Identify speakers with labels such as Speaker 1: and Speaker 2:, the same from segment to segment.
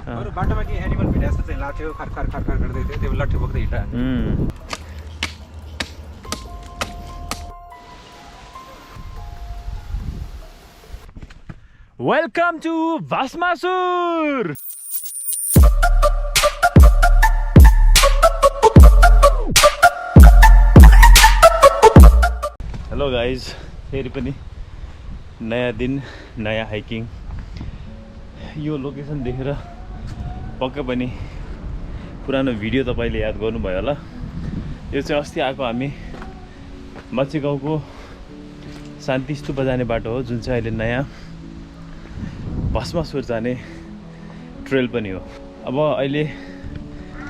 Speaker 1: अरु बाटोमा के एनिमल भिडियो जस्तो चाहिँ लाग्थ्यो खर खर खर खर गर्दै थियो त्यो लट्ठे बोक्दै हिँड्दा
Speaker 2: Welcome to Bhasmasur! Hello guys, फेरि पनि नयाँ दिन नयाँ हाइकिङ। यो लोकेसन देखेर पक्कै पनि पुरानो भिडियो तपाईले याद गर्नुभयो होला। यो चाहिँ अस्ति आएको हामी मच्छी गाउँको शान्ति स्तूप जाने बाटो हो, जुन चाहिँ अहिले नयाँ भस्मासुर जाने ट्रेल पनि हो। अब अहिले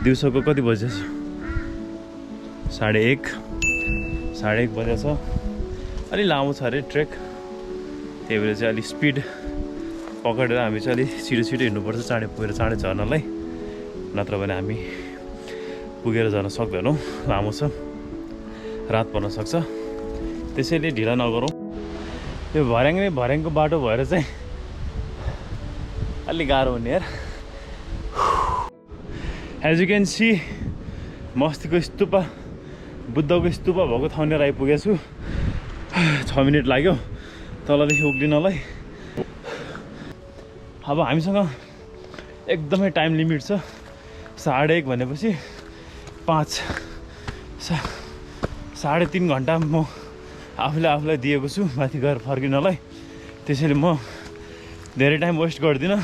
Speaker 2: दिउँसोको कति बजेछ? 1:30 बजेछ। अलि लामो छ अरे ट्रेक, त्यही भएर चाहिँ अलिक स्पिड पक्रेर हामी चाहिँ अलिक छिटो हिँड्नुपर्छ चाँडै पुगेर चाँडै झर्नलाई, नत्र भने हामी पुगेर झर्न सक्दैनौँ। लामो छ, रात पर्न सक्छ, त्यसैले ढिला नगरौँ। यो भर्याङको बाटो भएर चाहिँ अलि गाह्रो हुने यार। एज यु क्यान सी म अस्तिको स्तूपा बुद्धको स्तूपा भएको ठाउँनिर आइपुगेको छु। 6 मिनट लाग्यो तलदेखि उक्लिनलाई। अब हामीसँग एकदमै टाइम लिमिट छ। 1:30 भनेपछि 3.5 घन्टा म आफूलाई दिएको छु माथि गएर फर्किनलाई। त्यसैले म धेरै टाइम वेस्ट गर्दिनँ।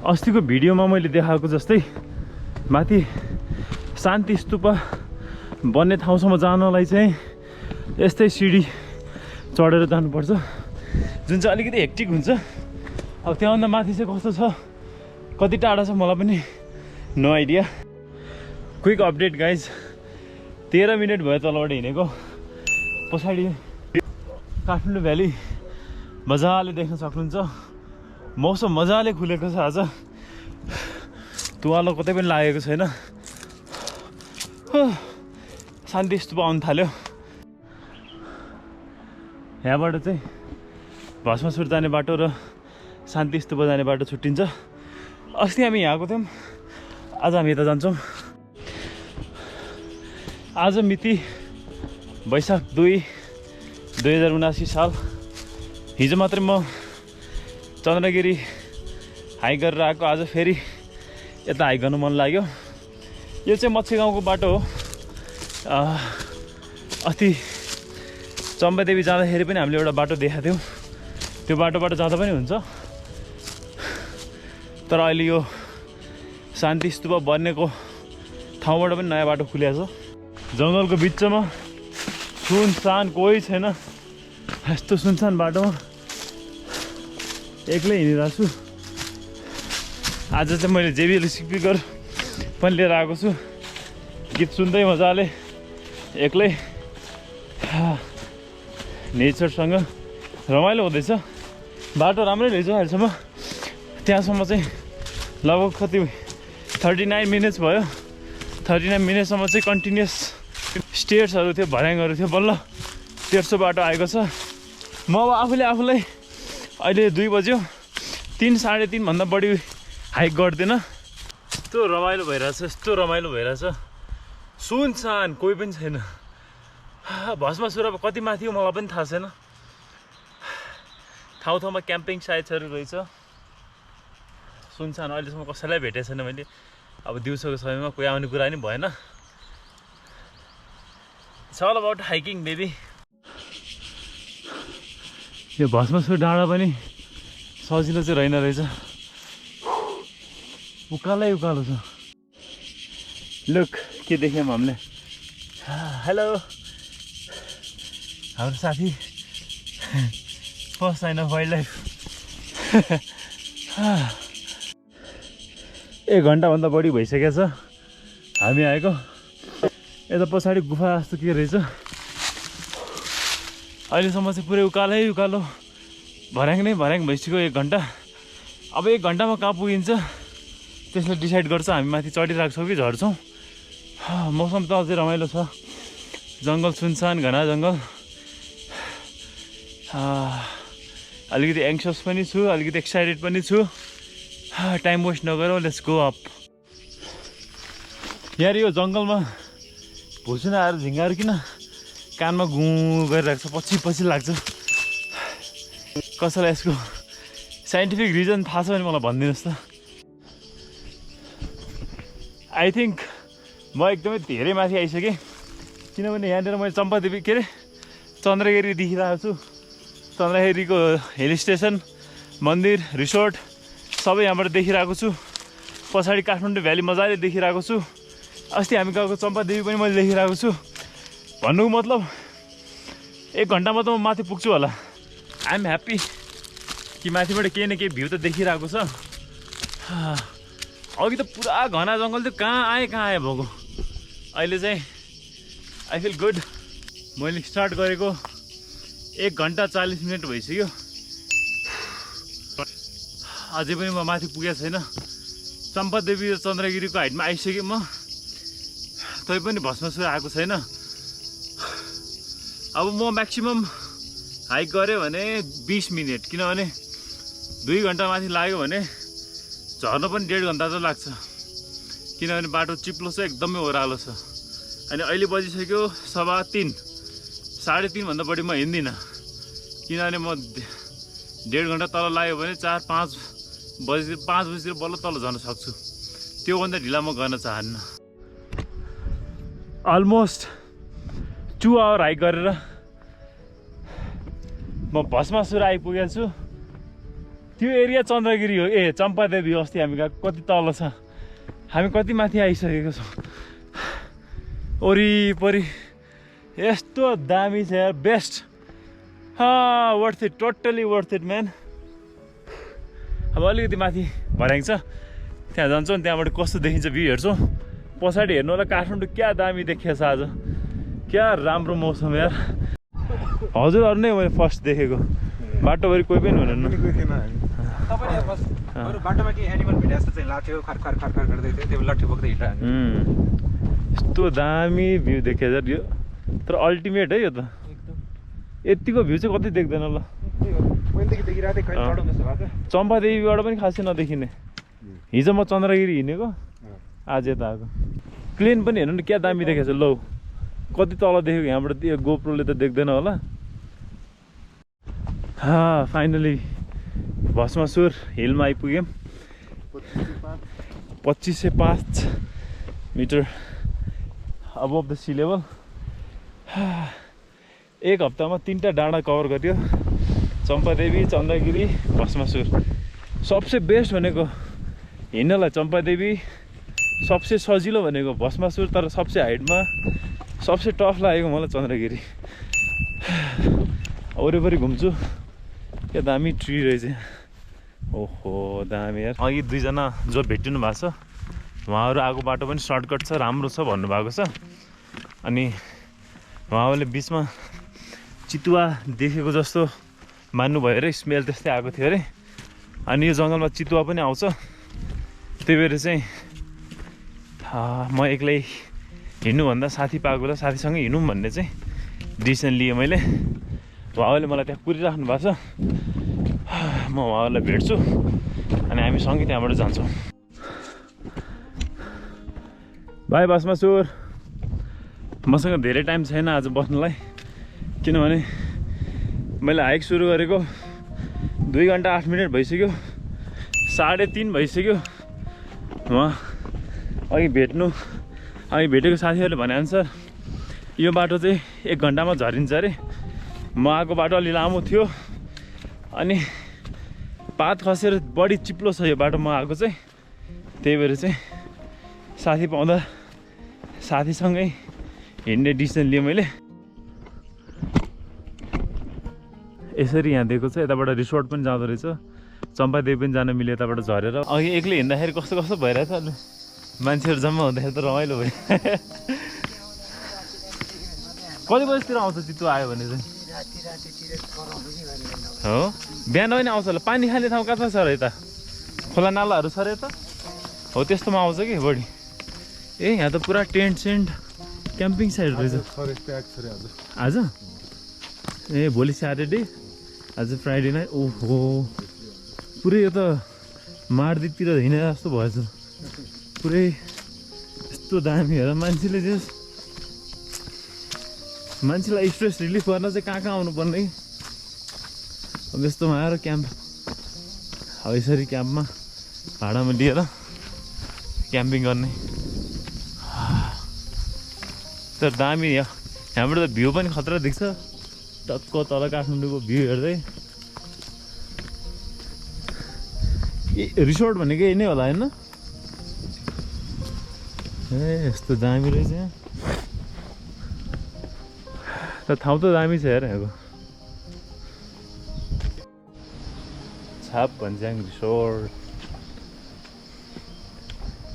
Speaker 2: अस्तिको भिडियोमा मैले देखाएको जस्तै माथि शान्ति स्तूप बन्ने ठाउँसम्म जानलाई चाहिँ यस्तै सिडी चढेर जानुपर्छ, जुन चाहिँ अलिकति हेक्टिक हुन्छ। अब त्यहाँभन्दा माथि चाहिँ कस्तो छ, कति टाढा छ मलाई पनि no idea. Quick update guys, 13 minute भयो तलबाट हिँडेको। पछाडि काठमाडौँ भ्याली मजाले देख्न सक्नुहुन्छ। मौसम मजाले खुलेको छ आज, तुवालो कतै पनि लागेको छैन। शान्ति स्तूप आउनु थाल्यो। यहाँबाट चाहिँ भस्मासुर जाने बाटो र शान्ति स्तूप जाने बाटो छुट्टिन्छ। अस्ति हामी यहाँको थियौँ, आज हामी यता जान्छौँ। आज मिति वैशाख 2, 2079 साल। हिजो मात्रै म चन्द्रगिरी हाइक गरेर आएको, आज फेरि यता हाइक गर्नु मन लाग्यो। यो चाहिँ मच्छी गाउँको बाटो हो। अस्ति चम्पादेवी जाँदाखेरि पनि हामीले एउटा बाटो देखाएको थियौँ, त्यो बाटोबाट जाँदा पनि हुन्छ। तर अहिले यो शान्ति स्तूप बन्नेको ठाउँबाट पनि नयाँ बाटो खुलेको छ। जङ्गलको बिचमा सुनसान, कोही छैन। यस्तो सुनसान बाटोमा एक्लै हिँडिरहेको छु। आज चाहिँ मैले JBL स्पिकर पनि लिएर आएको छु, गीत सुन्दै मजाले एक्लै नेचरसँग रमाइलो हुँदैछ। बाटो राम्रै रहेछ अहिलेसम्म। त्यहाँसम्म चाहिँ लगभग कति 39 मिनट्स भयो। 39 मिनटसम्म चाहिँ कन्टिन्युस स्टेयर्सहरू थियो, भर्याङहरू थियो। बल्ल तेर्सो बाटो आएको छ। म अब आफूलाई अहिले 2 बज्यो, 3 साढे 3 भन्दा बढी हाइक गर्दिनँ। यस्तो रमाइलो भइरहेछ। सुनसान, कोही पनि छैन। भस्मासुर अब कति माथि हो मलाई पनि थाहा छैन। ठाउँमा क्याम्पिङ साइट्सहरू रहेछ। सुनसान, अहिलेसम्म कसैलाई भेटेको छैन मैले। अब दिउँसोको समयमा कोही आउने कुरा नि भएन। It's all about hiking baby. यो भस्मासुर डाँडा पनि सजिलो चाहिँ रहेन रहेछ, उकालो छ। लुक के देख्यौँ हामीले। हेलो हाम्रो साथी, first sign of wildlife. 1 घन्टाभन्दा बढी भइसकेको छ हामी आएको। यता पछाडि गुफा जस्तो के रहेछ। अहिलेसम्म चाहिँ पुरै उकालो भर्याङ भइसक्यो 1 घन्टा। अब 1 घन्टामा कहाँ पुगिन्छ त्यसले डिसाइड गर्छ हामी माथि चढिरहेको छौँ कि झर्छौँ। मौसम त अझै रमाइलो छ। जङ्गल सुनसान, घना जङ्गल। अलिकति एङ्सियस पनि छु, अलिकति एक्साइटेड पनि छु। टाइम वेस्ट नगरौँ, लेट्स गो अप। यार यो जङ्गलमा भुसुना आएर झिङ्गाहरू किन कानमा गुँ गरिरहेको छ, पछि पछि लाग्छ। कसैलाई यसको साइन्टिफिक रिजन थाहा छ भने मलाई भनिदिनुहोस् त। आई थिङ्क म एकदमै धेरै माथि आइसकेँ, किनभने यहाँनिर मैले चम्पादेवी के अरे चन्द्रगिरी देखिरहेको छु। चन्द्रगिरीको हिल स्टेसन, मन्दिर, रिसोर्ट सबै यहाँबाट देखिरहेको छु। पछाडि काठमाडौँ भ्याली मजाले देखिरहेको छु। अस्ति हामी गएको चम्पादेवी पनि मैले देखिरहेको छु। भन्नुको मतलब 1 घन्टामा त म माथि पुग्छु होला। आइ एम ह्याप्पी कि माथिबाट केही न केही भ्यू त देखिरहेको छ। अघि त पुरा घना जङ्गल थियो, कहाँ आएँ भएको। अहिले चाहिँ आई फिल गुड। मैले स्टार्ट गरेको 1 घन्टा 40 मिनट भइसक्यो, अझै पनि म माथि पुगेको छैन। चम्पादेवी र चन्द्रगिरीको हाइटमा आइसकेँ म, तै पनि भस्मासुर आएको छैन। अब म म्याक्सिमम हाइक गऱ्यो भने 20 मिनट, किनभने 2 घन्टा माथि लाग्यो भने झर्न पनि 1.5 घन्टा त लाग्छ, किनभने बाटो चिप्लो छ, एकदमै ओह्रालो छ। अनि अहिले बजिसक्यो 3:15, 3:30 भन्दा बढी म हिँड्दिनँ, किनभने म 1.5 घन्टा तल लाग्यो भने 4-5 बजीतिर बल्ल तल झर्न सक्छु। त्योभन्दा ढिला म गर्न चाहन्न। अलमोस्ट 2 आवर हाइक गरेर म भस्मासुर आइपुगेको छु। त्यो एरिया चन्द्रगिरी हो, चम्पादेवी हो। अस्ति हामी गएको कति तल छ, हामी कति माथि आइसकेको छौँ। वरिपरि यस्तो दामी छ यार, best. Worth it, totally worth it man. अब अलिकति माथि भर्याङ छ, त्यहाँ जान्छौँ, त्यहाँबाट कस्तो देखिन्छ भ्यू हेर्छौँ। पछाडि हेर्नु होला काठमाडौँ क्या दामी देखिएछ आज, क्या राम्रो मौसम यार। हजुरहरू नै मैले फर्स्ट देखेको, बाटोभरि कोही पनि हुनुहुन्न।
Speaker 1: बाटोमा के एनिमल भेटे जस्तो चाहिँ लाग्थ्यो, खर गर्दै थियो, त्यो लट्ठी बोक्दै हिँडिरहेको।
Speaker 2: यस्तो दामी भ्यू देखेछ यो, तर अल्टिमेट है यो त। यतिको भ्यू चाहिँ कतै देख्दैन ल। चम्पादेवीबाट पनि खासै नदेखिने। हिजो म चन्द्रगिरी हिँडेको, आज यता आएको। प्लेन पनि हेर्नु न क्या दामी देखेछ। लौ कति तल देखेको, यहाँबाट त्यो गोप्रोले त देख्दैन होला। फाइनली भस्मासुर हिलमा आइपुग्यौँ। 2505 metre above the sea level. 1 हप्तामा 3टा डाँडा कभर गर्यो, चम्पादेवी, चन्द्रगिरी, भस्मासुर। सबसे बेस्ट भनेको हिँड्नलाई चम्पादेवी, सबसे सजिलो भनेको भस्मासुर, तर सबसे हाइटमा सबसे टफ लागेको मलाई चन्द्रगिरी। वरिपरि घुम्छु, क्या दामी ट्री रहेछ। ओहो दामी यार। अघि 2 जना जो भेटिनु भएको छ, उहाँहरू आएको बाटो पनि सर्टकट छ, राम्रो छ भन्नुभएको छ। अनि उहाँहरूले बिचमा चितुवा देखेको जस्तो मान्नुभयो अरे, स्मेल त्यस्तै आएको थियो अरे। अनि यो जङ्गलमा चितुवा पनि आउँछ, त्यही भएर चाहिँ म एक्लै हिँड्नुभन्दा साथी पाएकोलाई साथीसँगै हिँडौँ भन्ने चाहिँ डिसिसन लिएँ मैले। उहाँहरूले मलाई त्यहाँ कुरिराख्नु भएको छ, म उहाँहरूलाई भेट्छु अनि हामी सँगै त्यहाँबाट जान्छौँ। बाई भस्मासुर। मसँग धेरै टाइम छैन आज बस्नलाई, किनभने मैले हाइक सुरु गरेको 2 घन्टा 8 मिनट भइसक्यो, 3:30 भइसक्यो। उहाँ अघि भेटेको साथीहरूले भनेअनुसार यो बाटो चाहिँ 1 घन्टामा झरिन्छ अरे। म आएको बाटो अलि लामो थियो, अनि पात खसेर बढी चिप्लो छ यो बाटो म आएको चाहिँ। त्यही भएर चाहिँ साथी पाउँदा साथीसँगै हिँड्ने डिसिसन लिएँ मैले। यसरी यहाँ दिएको छ, यताबाट रिसोर्ट पनि जाँदो रहेछ, चम्पादेवी पनि जान मिल्यो यताबाट झरेर। अघि एक्लै हिँड्दाखेरि कस्तो कस्तो भइरहेछ, अहिले मान्छेहरू जम्मा हुँदाखेरि त रमाइलो भयो। कति बजीतिर आउँछ चितुवा आयो भने चाहिँ? हो बिहान पनि आउँछ होला। पानी खाने ठाउँ कता छ र यता? खोला नालाहरू छ र यता? हो त्यस्तोमा आउँछ कि बढी। यहाँ त पुरा टेन्ट सेन्ट क्याम्पिङ साइड रहेछ। आज भोलि स्याटरडे, आज फ्राइडे नाइट। ओहो पुरै यो त मार्दितिर हिँडे जस्तो भएछ पुरै यस्तो दामी हेर मान्छेलाई स्ट्रेस रिलिफ गर्न चाहिँ कहाँ आउनुपर्ने अब यस्तोमा आएर क्याम्प अब यसरी क्याम्पमा भाडामा लिएर क्याम्पिङ गर्ने तर दामी यहाँबाट त भ्यू पनि खतरा देख्छ टक्क तल काठमाडौँको भ्यू हेर्दै रिसोर्ट भनेको यही नै होला होइन ए यस्तो दामी रहेछ यहाँ तर ठाउँ त दामी छ हेर यहाँको छाप भन्ज्याङ रिसोर्ट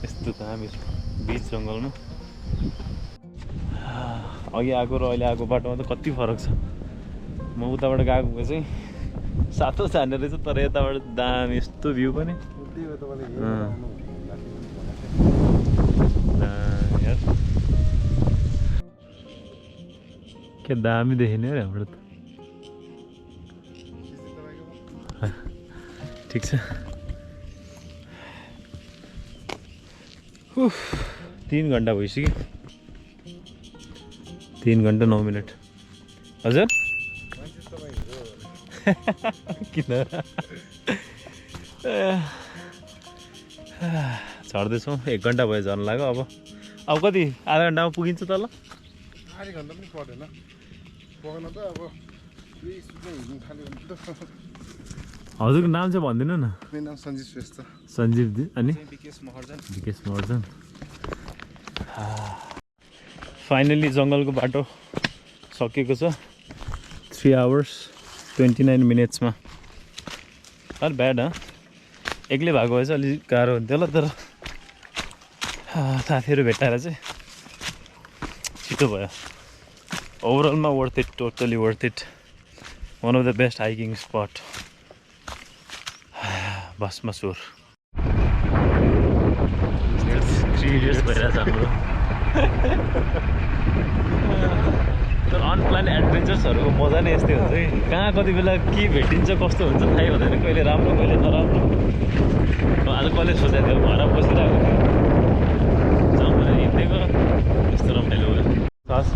Speaker 2: यस्तो दामी छ बिच जङ्गलमा अघि आएको र अहिले आएको बाटोमा त कति फरक छ म उताबाट गएको चाहिँ सातो जाने रहेछ तर यताबाट दामी यस्तो भ्यू पनि के दामी देखिने अरे हाम्रो त ठिक छ 3 घन्टा भइसक्यो 3 घन्टा 9 मिनट हजुर किन झर्दैछौँ 1 घन्टा भयो झर्न लाग्यो अब कति आधा घन्टामा पुगिन्छ तल
Speaker 3: आधी घन्टा पनि पर्दैन पुग्न त अब
Speaker 2: हजुरको नाम चाहिँ भनिदिनु न
Speaker 3: मेरो नाम सञ्जीव श्रेष्ठ
Speaker 2: सञ्जीव दी अनि
Speaker 1: विकेश
Speaker 2: महर्जन फाइनली जङ्गलको बाटो सकिएको छ 3 hours 29 minutesमा अरे ब्याड एक्लै भएको भए चाहिँ अलिक गाह्रो हुन्थ्यो होला तर साथीहरू भेटाएर चाहिँ छिटो भयो ओभरअलमा worth it totally worth it one of the best hiking spot Bhasmasur 3 years भइरहेछ हाम्रो तर अनप्लान एडभेन्चर्सहरूको मजा नै यस्तै हुन्छ कि कहाँ कति बेला के भेटिन्छ कस्तो हुन्छ थाहै हुँदैन कहिले राम्रो कहिले नराम्रो आज कहिले सोचेको थियो घर बसिरहेको थियो जङ्गल हिँडेको यस्तो रमाइलो भयो हस्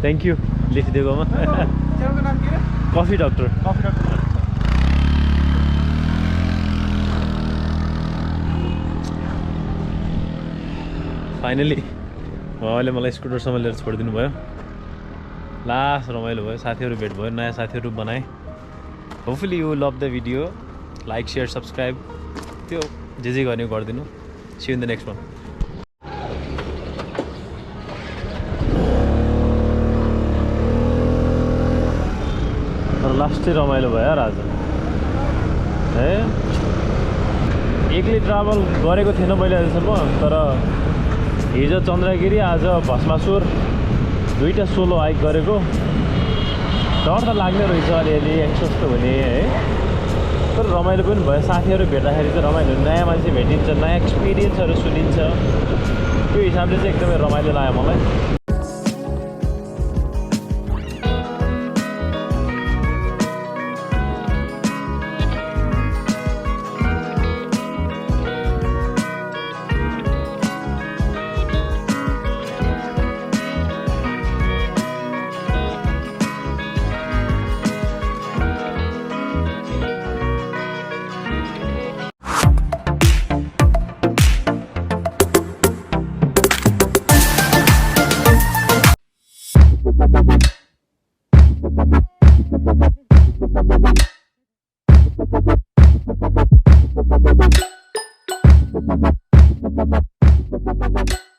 Speaker 2: थ्याङ्क यू लेखिदिएकोमा कफी डक्टर फाइनली बाबाले मलाई स्कुटरसम्म लिएर छोडिदिनु भयो लास्ट रमाइलो भयो साथीहरू भेट भयो नयाँ साथीहरू बनाएँ hopefully you love the video like share subscribe त्यो जे गर्ने गरिदिनु see in the next one तर लास्टै रमाइलो भयो यार आज है एक्लै ट्राभल गरेको थिएन मैले अहिलेसम्म तर हिजो चन्द्रगिरी आज भस्मासुर दुईवटा सोलो हाइक गरेको डर त लाग्ने रहेछ अलिअलि कस्तो हुने है तर रमाइलो पनि भयो साथीहरू भेट्दाखेरि चाहिँ रमाइलो नयाँ मान्छे भेटिन्छ नयाँ एक्सपिरियन्सहरू सुनिन्छ त्यो हिसाबले चाहिँ एकदमै रमाइलो लाग्यो मलाई Bye.